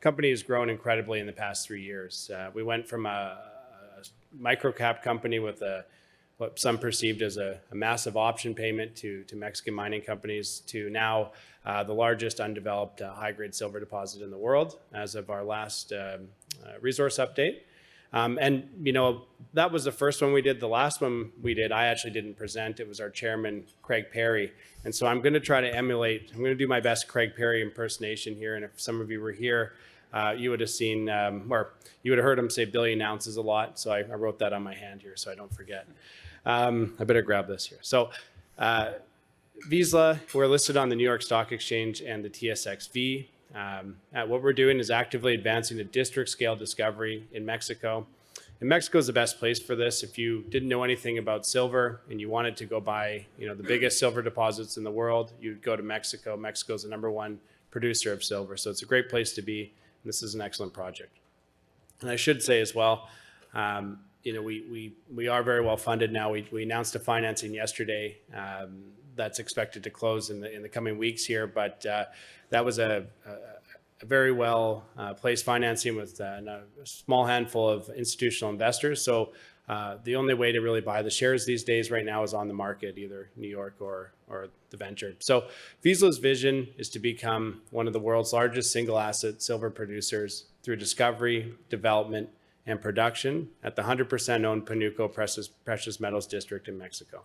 company has grown incredibly in the past 3 years. We went from a micro-cap company with what some perceived as a massive option payment to Mexican mining companies to now the largest undeveloped high-grade silver deposit in the world as of our last resource update. And, that was the first one we did. The last one we did, I actually didn't present. It was our chairman, Craig Perry. And so I'm going to try to emulate, I'm going to do my best Craig Perry impersonation here. And if some of you were here, you would have seen, or you would have heard him say billion ounces a lot. So I wrote that on my hand here so I don't forget. I better grab this here. So Vizsla, we're listed on the New York Stock Exchange and the TSX-V. What we're doing is actively advancing a district scale discovery in Mexico. And Mexico is the best place for this. If you didn't know anything about silver and you wanted to go buy, the biggest silver deposits in the world, you'd go to Mexico. Mexico is the #1 producer of silver. So it's a great place to be. And this is an excellent project. And I should say as well, we are very well funded now. We announced a financing yesterday that's expected to close in the coming weeks here, but that was a very well placed financing with a small handful of institutional investors. So the only way to really buy the shares these days right now is on the market, either New York or the venture. So Vizsla's vision is to become one of the world's largest single asset silver producers through discovery, development, and production at the 100% owned Panuco Precious Metals District in Mexico.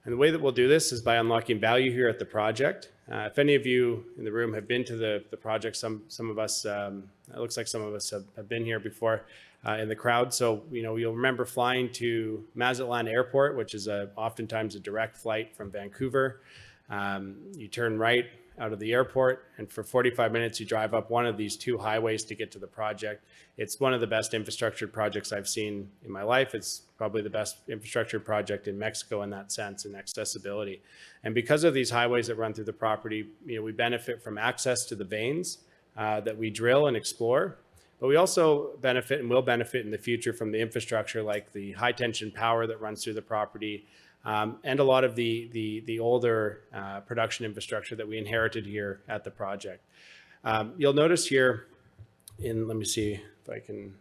And the way that we'll do this is by unlocking value here at the project. If any of you in the room have been to the project, some of us, it looks like some of us have been here before in the crowd. So, you'll remember flying to Mazatlan Airport, which is oftentimes a direct flight from Vancouver. You turn right out of the airport, and for 45 minutes, you drive up one of these 2 highways to get to the project. It's one of the best infrastructure projects I've seen in my life. It's probably the best infrastructure project in Mexico in that sense, in accessibility. And because of these highways that run through the property, we benefit from access to the veins that we drill and explore. But we also benefit and will benefit in the future from the infrastructure like the high tension power that runs through the property, and a lot of the older production infrastructure that we inherited here at the project. You'll notice here let me see if I can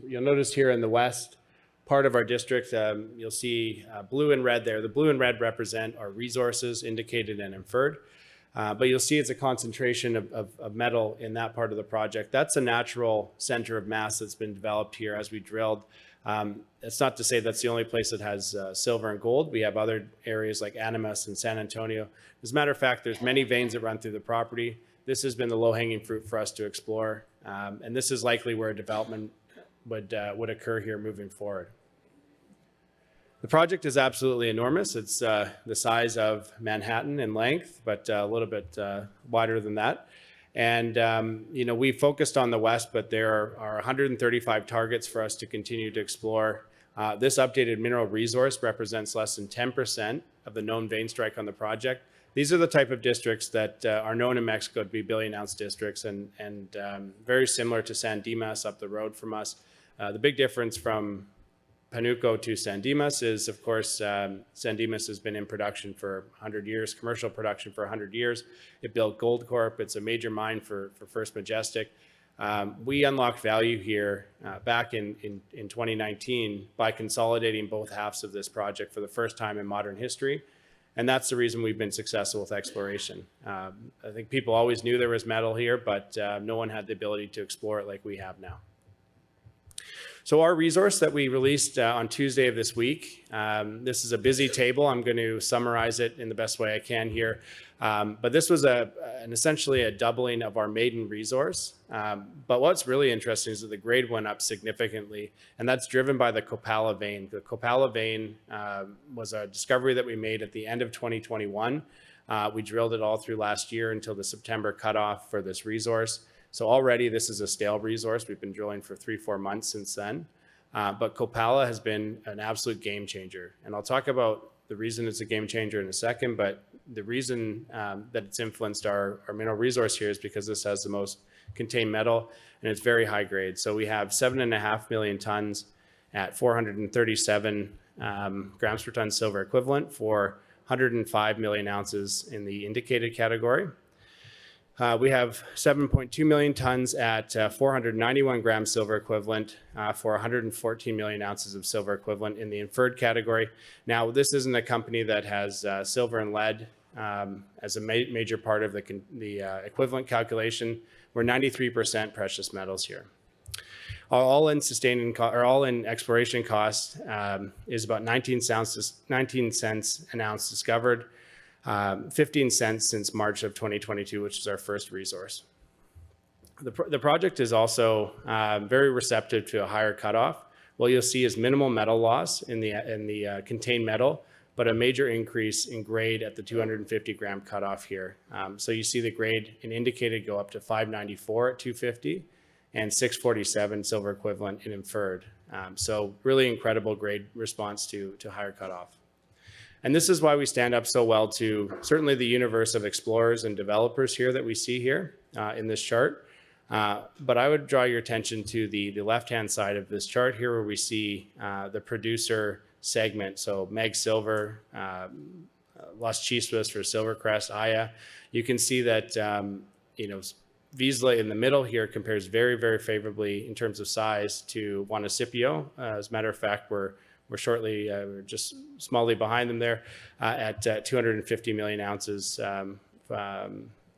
you'll notice here in the west part of our district, you'll see blue and red there. The blue and red represent our resources indicated and inferred. But you'll see it's a concentration of metal in that part of the project. That's a natural center of mass that's been developed here as we drilled. It's not to say that's the only place that has silver and gold. We have other areas like Animas and San Antonio. As a matter of fact, there's many veins that run through the property. This has been the low-hanging fruit for us to explore. And this is likely where development would occur here moving forward. The project is absolutely enormous. It's the size of Manhattan in length, but a little bit wider than that. And, we focused on the west, but there are 135 targets for us to continue to explore. This updated mineral resource represents less than 10% of the known vein strike on the project. These are the type of districts that are known in Mexico to be billion-ounce districts and very similar to San Dimas up the road from us. The big difference from Panuco to San Dimas is, of course, San Dimas has been in production for 100 years, commercial production for 100 years. It built Gold Corp. It's a major mine for First Majestic. We unlocked value here back in 2019 by consolidating both halves of this project for the first time in modern history. And that's the reason we've been successful with exploration. I think people always knew there was metal here, but no one had the ability to explore it like we have now. So our resource that we released on Tuesday of this week, this is a busy table. I'm going to summarize it in the best way I can here. But this was essentially a doubling of our maiden resource. But what's really interesting is that the grade went up significantly, and that's driven by the Copala vein. The Copala vein was a discovery that we made at the end of 2021. We drilled it all through last year until the September cutoff for this resource. So already this is a stale resource. We've been drilling for 3-4 months since then. But Copala has been an absolute game changer. And I'll talk about the reason it's a game changer in a second, but the reason that it's influenced our mineral resource here is because this has the most contained metal and it's very high grade. So we have 7.5 million tons at 437 grams per ton silver equivalent for 105 million ounces in the indicated category. We have 7.2 million tons at 491 grams silver equivalent for 114 million ounces of silver equivalent in the inferred category. Now, this isn't a company that has silver and lead as a major part of the equivalent calculation. We're 93% precious metals here. Our all-in exploration cost is about 19 cents an ounce discovered. 15 cents since March of 2022, which is our first resource. The project is also very receptive to a higher cutoff. What you'll see is minimal metal loss in the contained metal, but a major increase in grade at the 250 gram cutoff here. So you see the grade in indicated go up to 594 at 250 and 647 silver equivalent in inferred. So really incredible grade response to higher cutoff. And this is why we stand up so well to certainly the universe of explorers and developers here that we see here in this chart. But I would draw your attention to the left-hand side of this chart here where we see the producer segment. So Meg Silver, Las Chispas for Silvercrest, Aya. You can see that, Vizsla in the middle here compares very, very favorably in terms of size to Juanicipio. As a matter of fact, we're just smallly behind them there at 250 million ounces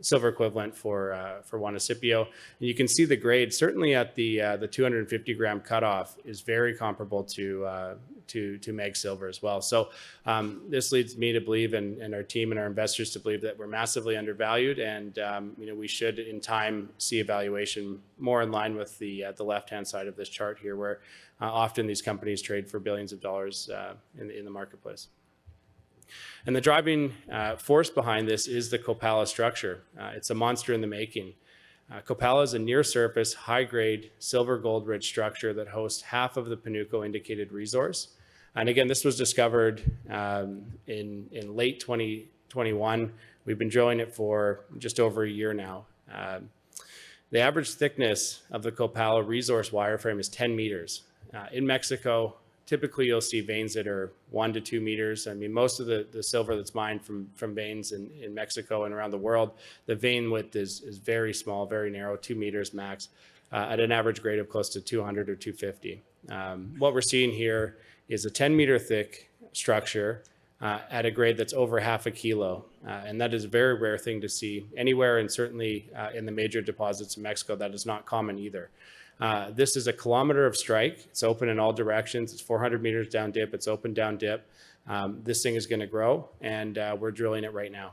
silver equivalent for Juanicipio. And you can see the grade certainly at the 250 gram cutoff is very comparable to Meg Silver as well. So this leads me to believe, and our team and our investors to believe, that we're massively undervalued, and we should in time see a valuation more in line with the left-hand side of this chart here, where often these companies trade for billions of dollars in the marketplace. And the driving force behind this is the Copala structure. It's a monster in the making. Copala is a near-surface, high-grade, silver-gold-rich structure that hosts half of the Panuco indicated resource. And again, this was discovered in late 2021. We've been drilling it for just over a year now. The average thickness of the Copala resource wireframe is 10 meters. In Mexico, typically you'll see veins that are 1 to 2 meters. I mean, most of the silver that's mined from veins in Mexico and around the world, the vein width is very small, very narrow, 2 meters max, at an average grade of close to 200 or 250. What we're seeing here is a 10-meter thick structure at a grade that's over half a kilo. And that is a very rare thing to see anywhere, and certainly in the major deposits in Mexico, that is not common either. This is a kilometer of strike. It's open in all directions. It's 400 meters down dip. It's open down dip. This thing is going to grow, and we're drilling it right now.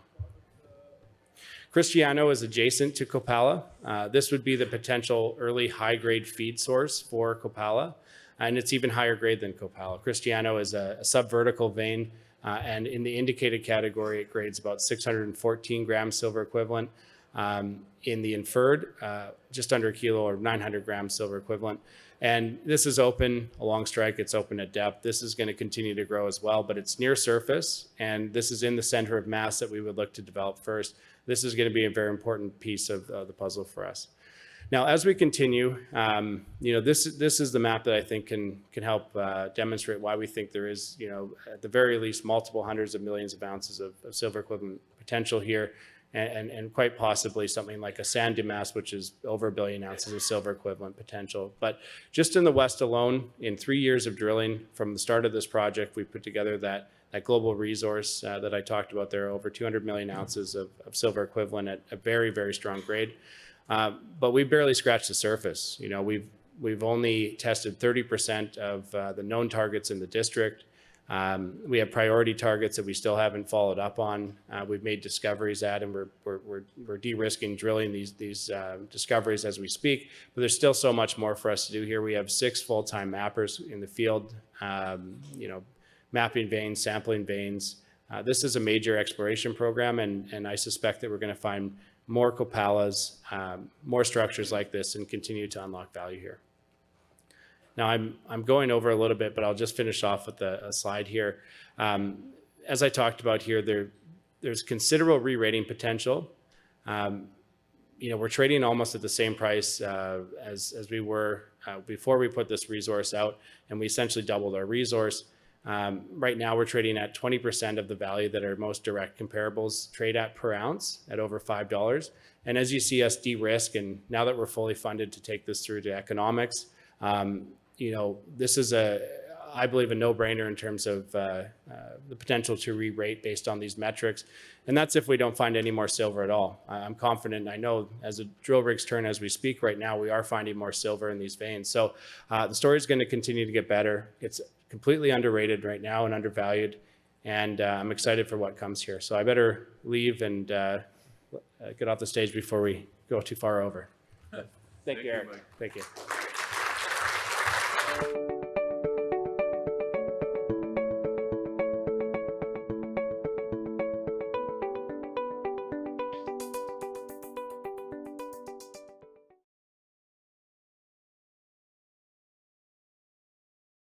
Cristiano is adjacent to Copala. This would be the potential early high-grade feed source for Copala, and it's even higher grade than Copala. Cristiano is a subvertical vein, and in the indicated category, it grades about 614 grams silver equivalent. In the inferred, just under a kilo or 900 grams silver equivalent. And this is open along strike, it's open at depth. This is going to continue to grow as well, but it's near surface, and this is in the center of mass that we would look to develop first. This is going to be a very important piece of the puzzle for us. Now, as we continue, this is the map that I think can help demonstrate why we think there is, at the very least, multiple hundreds of millions of ounces of silver equivalent potential here. And quite possibly something like a San Dimas, which is over 1 billion ounces of silver equivalent potential. But just in the West alone, in 3 years of drilling from the start of this project, we put together that global resource that I talked about there, over 200 million ounces of silver equivalent at a very, very strong grade. But we barely scratched the surface. We've only tested 30% of the known targets in the district. We have priority targets that we still haven't followed up on. We've made discoveries at, and we're de-risking drilling these discoveries as we speak. But there's still so much more for us to do here. We have 6 full-time mappers in the field, mapping veins, sampling veins. This is a major exploration program, and I suspect that we're going to find more Copalas, more structures like this, and continue to unlock value here. Now, I'm going over a little bit, but I'll just finish off with a slide here. As I talked about here, there's considerable re-rating potential. We're trading almost at the same price as we were before we put this resource out, and we essentially doubled our resource. Right now, we're trading at 20% of the value that our most direct comparables trade at per ounce at over $5. And as you see us de-risk, and now that we're fully funded to take this through to economics, this is I believe, a no-brainer in terms of the potential to re-rate based on these metrics. And that's if we don't find any more silver at all. I'm confident, and I know as the drill rigs turn as we speak right now, we are finding more silver in these veins. So the story is going to continue to get better. It's completely underrated right now and undervalued. And I'm excited for what comes here. So I better leave and get off the stage before we go too far over. Thank you, Eric. Thank you.